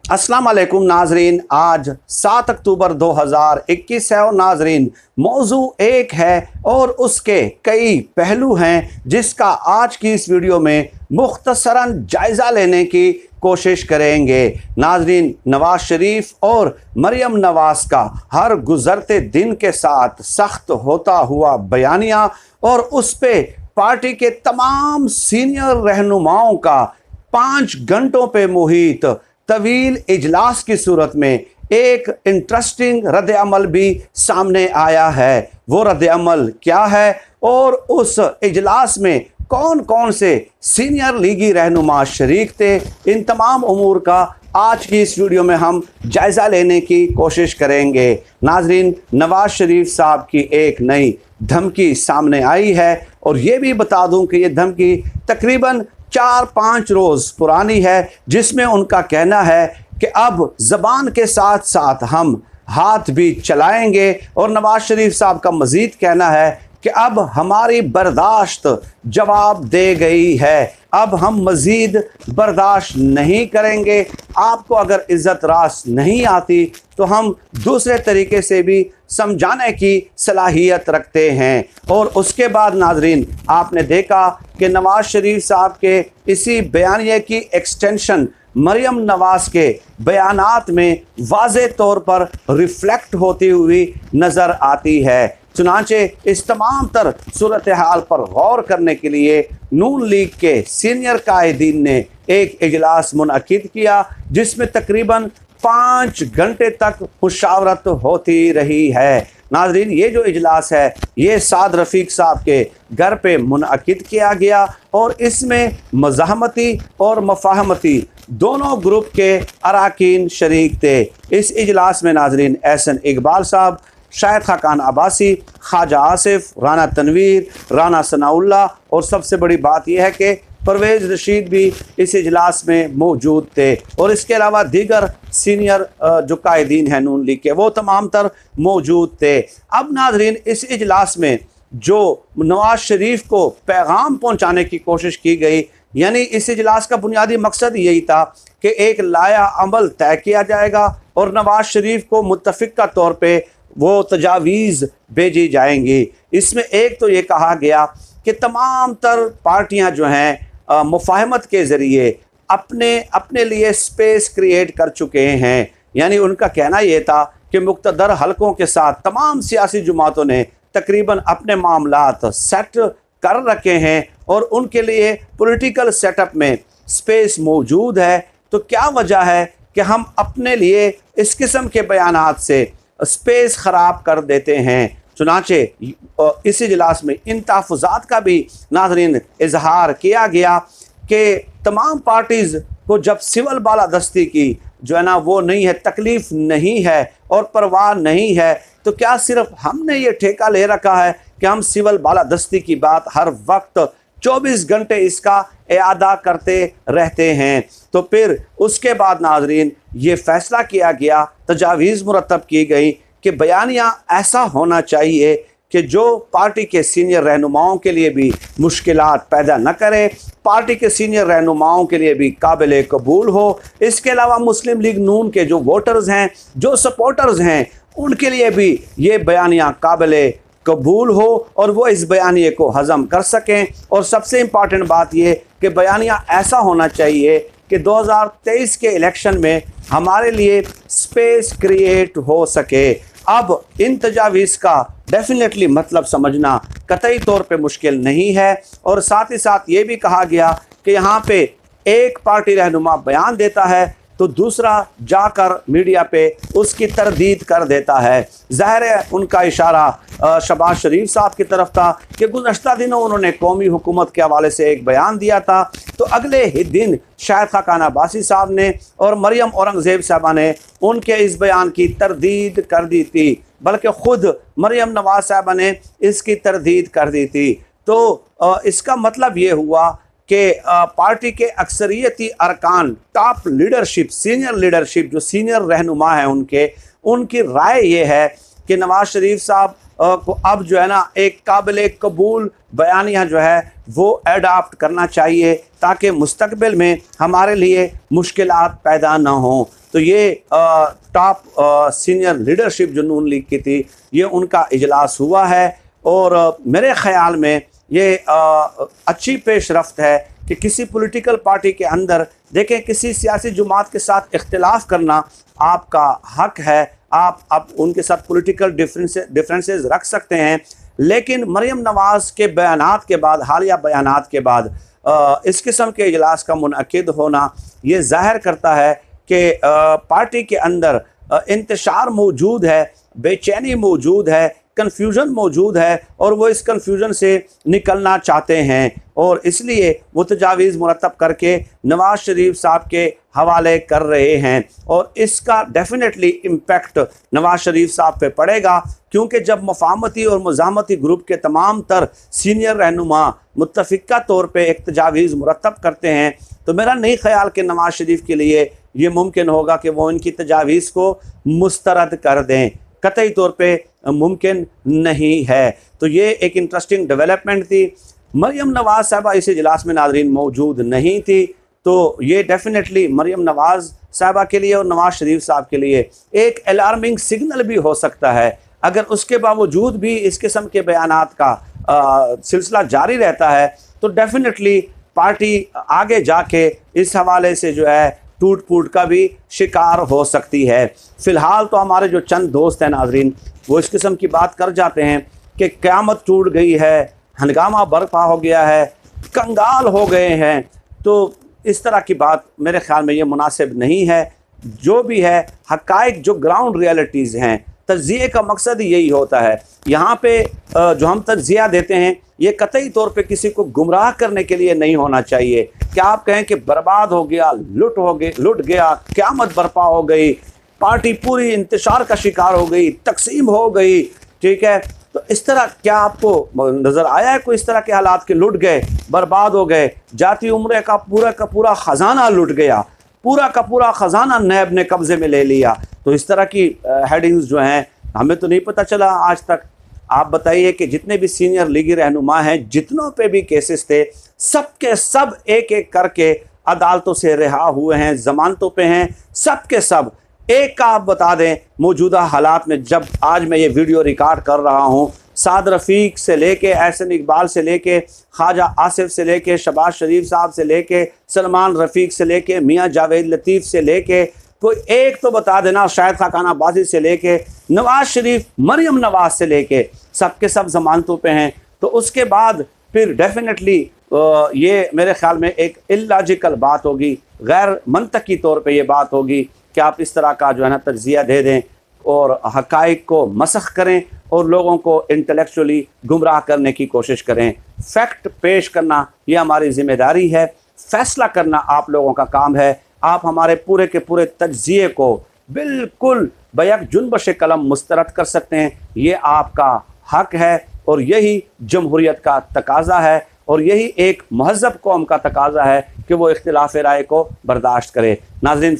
अस्सलाम वालेकुम नाजरीन। आज 7 अक्टूबर 2021 है और नाजरीन मौजू एक है और उसके कई पहलू हैं जिसका आज की इस वीडियो में मुख्तसरन जायज़ा लेने की कोशिश करेंगे। नाजरीन, नवाज शरीफ और मरियम नवाज का हर गुज़रते दिन के साथ सख्त होता हुआ बयानिया और उस पे पार्टी के तमाम सीनियर रहनुमाओं का 5 घंटों पे मुहित तवील इजलास की सूरत में एक इंटरेस्टिंग रद्द अमल भी सामने आया है। वो रद्द अमल क्या है और उस इजलास में कौन कौन से सीनियर लीगी रहनुमा शरीक थे, इन तमाम उमूर का आज की इस वीडियो में हम जायज़ा लेने की कोशिश करेंगे। नाजरीन, नवाज शरीफ साहब की एक नई धमकी सामने आई है और ये भी बता दूं कि ये धमकी तकरीबन 4-5 रोज़ पुरानी है, जिसमें उनका कहना है कि अब ज़बान के साथ साथ हम हाथ भी चलाएंगे। और नवाज शरीफ साहब का मज़ीद कहना है कि अब हमारी बर्दाश्त जवाब दे गई है, अब हम मज़ीद बर्दाश्त नहीं करेंगे। आपको अगर इज़्ज़त रास नहीं आती तो हम दूसरे तरीके से भी समझाने की सलाहियत रखते हैं। और उसके बाद नाजरीन, आपने देखा कि नवाज शरीफ साहब के इसी बयानिए की एक्सटेंशन मरियम नवाज के बयानात में वाज़े तौर पर रिफ्लेक्ट होती हुई नज़र आती है। चुनांचे इस तमाम तर सूरत हाल पर गौर करने के लिए नून लीग के सीनियर कायदीन ने एक इजलास मुनअकिद किया, जिसमें तकरीबन 5 घंटे तक मुशावरत होती रही है। नाजरीन, ये जो इजलास है ये साद रफ़ीक साहब के घर पे मुनअकिद किया गया और इसमें मज़ाहमती और मफ़ाहमती दोनों ग्रुप के अराकीन शरीक थे। इस इजलास में नाजरीन एहसन इकबाल साहब, शाहिद खाकान अब्बासी, ख्वाजा आसिफ, राना तनवीर, राना सनाउल्लाह और सबसे बड़ी बात यह है कि परवेज़ रशीद भी इस इजलास में मौजूद थे। और इसके अलावा दीगर सीनियर जो कायदीन हैं नून लीग के, वो तमाम तर मौजूद थे। अब नाजरीन, इस इजलास में जो नवाज शरीफ को पैगाम पहुँचाने की कोशिश की गई, यानी इस इजलास का बुनियादी मकसद यही था कि एक लाया अमल तय किया जाएगा और नवाज शरीफ को मुत्तफ़िक़ा तौर पर वो तजावीज़ भेजी जाएंगी। इसमें एक तो ये कहा गया कि तमाम तर पार्टियां जो हैं मुफाहमत के ज़रिए अपने लिए स्पेस क्रिएट कर चुके हैं। यानी उनका कहना ये था कि मुक़्तदर हलकों के साथ तमाम सियासी जमातों ने तकरीबन अपने मामलात सेट कर रखे हैं और उनके लिए पॉलिटिकल सेटअप में स्पेस मौजूद है। तो क्या वजह है कि हम अपने लिए इस किस्म के बयानात से स्पेस ख़राब कर देते हैं। चुनाचे इस इजलास में इन तहफ़्फ़ुज़ात का भी नाज़रीन इजहार किया गया कि तमाम पार्टीज़ को जब सिविल बालादस्ती की जो है ना वो नहीं है, तकलीफ़ नहीं है और परवाह नहीं है, तो क्या सिर्फ हमने ये ठेका ले रखा है कि हम सिविल बालादस्ती की बात हर वक्त 24 घंटे इसका इआदा करते रहते हैं। तो फिर उसके बाद नाजरीन ये फ़ैसला किया गया, तजावीज़ मुरतब की गई कि बयानिया ऐसा होना चाहिए कि जो पार्टी के सीनियर रहनुमाओं के लिए भी मुश्किलात पैदा न करे, पार्टी के सीनियर रहनुमाओं के लिए भी काबिल कबूल हो। इसके अलावा मुस्लिम लीग नून के जो वोटर्स हैं, जो सपोर्टर्स हैं, उनके लिए भी ये बयानिया काबिल कबूल हो और वो इस बयानिए को हज़म कर सकें। और सबसे इम्पॉर्टेंट बात ये कि बयानिया ऐसा होना चाहिए कि 2023 के इलेक्शन में हमारे लिए स्पेस क्रिएट हो सके। अब इन तजावीज़ का डेफिनेटली मतलब समझना कतई तौर पे मुश्किल नहीं है। और साथ ही साथ ये भी कहा गया कि यहाँ पे एक पार्टी रहनुमा बयान देता है तो दूसरा जाकर मीडिया पे उसकी तरदीद कर देता है। ज़ाहिर है उनका इशारा शहबाज शरीफ साहब की तरफ था कि गुज़श्ता दिनों उन्होंने कौमी हुकूमत के हवाले से एक बयान दिया था, तो अगले ही दिन शाहिद खाकान अब्बासी साहब ने और मरियम औरंगज़ेब साहबा ने उनके इस बयान की तरदीद कर दी थी, बल्कि ख़ुद मरियम नवाज साहबा ने इसकी तरदीद कर दी थी। तो इसका मतलब ये हुआ कि पार्टी के अक्सरियती अरकान, टॉप लीडरशिप, सीनियर लीडरशिप, जो सीनियर रहनुमा हैं उनकी राय ये है कि नवाज शरीफ साहब को अब जो है ना एक काबिल कबूल बयानिया जो है वो एडाप्ट करना चाहिए ताकि मुस्तकबिल में हमारे लिए मुश्किलात पैदा ना हों। तो ये टॉप सीनियर लीडरशिप जो नून लीग की थी, ये उनका इजलास हुआ है और मेरे ख़्याल में ये अच्छी पेशरफ्त है कि किसी पॉलिटिकल पार्टी के अंदर देखें, किसी सियासी जमात के साथ इख्तिलाफ करना आपका हक है, आप उनके साथ पॉलिटिकल डिफरेंसेस रख सकते हैं, लेकिन मरियम नवाज़ के बयानात के बाद, हालिया बयानात के बाद इस किस्म के इजलास का मुनअक्किद होना ये ज़ाहिर करता है कि पार्टी के अंदर इंतशार मौजूद है, बेचैनी मौजूद है, कन्फ्यूज़न मौजूद है और वो इस कन्फ्यूज़न से निकलना चाहते हैं और इसलिए वो तजावीज़ मुरतब करके नवाज़ शरीफ साहब के हवाले कर रहे हैं और इसका डेफिनेटली इम्पेक्ट नवाज़ शरीफ साहब पे पड़ेगा, क्योंकि जब मफाहमती और मुज़ाहमती ग्रुप के तमाम तर सीनियर रहनुमा मुत्तफ़िक़ा तौर पे एक तजावीज़ मुरतब करते हैं तो मेरा नहीं ख्याल कि नवाज़ शरीफ के लिए ये मुमकिन होगा कि वो इनकी तजावीज़ को मुस्तरद कर दें, कतई तौर पे मुमकिन नहीं है। तो ये एक इंटरेस्टिंग डेवलपमेंट थी। मरियम नवाज़ साहबा इस इजलास में नाज़रीन मौजूद नहीं थी, तो ये डेफिनेटली मरियम नवाज़ साहबा के लिए और नवाज़ शरीफ साहब के लिए एक अलार्मिंग सिग्नल भी हो सकता है। अगर उसके बावजूद भी इस किस्म के बयानात का सिलसिला जारी रहता है तो डेफिनेटली पार्टी आगे जाके इस हवाले से जो है टूट फूट का भी शिकार हो सकती है। फ़िलहाल तो हमारे जो चंद दोस्त हैं नाजरीन, वो इस किस्म की बात कर जाते हैं कि क़यामत टूट गई है, हंगामा बर्पा हो गया है, कंगाल हो गए हैं। तो इस तरह की बात मेरे ख़्याल में ये मुनासिब नहीं है। जो भी है हक़ाइक़ जो ग्राउंड रियलिटीज़ हैं, तज्ज़िये का मकसद ही यही होता है। यहाँ पे जो हम तज्ज़िया देते हैं ये कतई तौर पे किसी को गुमराह करने के लिए नहीं होना चाहिए कि आप कहें कि बर्बाद हो गया, लुट गया, क़यामत बर्पा हो गई, पार्टी पूरी इंतशार का शिकार हो गई, तकसीम हो गई, ठीक है। तो इस तरह क्या आपको नज़र आया है कोई इस तरह के हालात के लुट गए, बर्बाद हो गए, जाती उम्र का पूरा ख़जाना लुट गया, पूरा का पूरा ख़जाना नैब ने कब्ज़े में ले लिया? तो इस तरह की हेडिंग्स जो हैं हमें तो नहीं पता चला आज तक। आप बताइए कि जितने भी सीनियर लीगी रहनुमा हैं, जितनों पे भी केसेस थे, सब के सब एक एक करके अदालतों से रिहा हुए हैं, ज़मानतों पे हैं, सब के सब। एक का आप बता दें, मौजूदा हालात में जब आज मैं ये वीडियो रिकॉर्ड कर रहा हूँ, साद रफ़ीक से लेके एहसन इकबाल से लेके ख्वाजा आसिफ से लेके शहबाज शरीफ साहब से लेके सलमान रफ़ीक से लेके मियाँ जावेद लतीफ़ से लेके कोई एक तो बता देना, शाहिद खाकाना बाजी से लेके नवाज़ शरीफ, मरियम नवाज़ से लेके सब के सब ज़मानतों पे हैं। तो उसके बाद फिर डेफिनेटली ये मेरे ख़्याल में एक इलॉजिकल बात होगी, गैर मंतकी तौर पे ये बात होगी कि आप इस तरह का जो है ना तज्ज़िया दे दें और हक़ाइक़ को मसख़ करें और लोगों को इंटेलेक्चुअली गुमराह करने की कोशिश करें। फैक्ट पेश करना ये हमारी ज़िम्मेदारी है, फ़ैसला करना आप लोगों का काम है। आप हमारे पूरे के पूरे तज्ज़िये को बिल्कुल बैक जुनबश कलम मुस्तरद कर सकते हैं, ये आपका हक है और यही जमहूरियत का तकाज़ा है और यही एक महज़ब कौम का तकाज़ा है कि वो इख्तिलाफ़ राय को बर्दाश्त करे। नाज़रीन,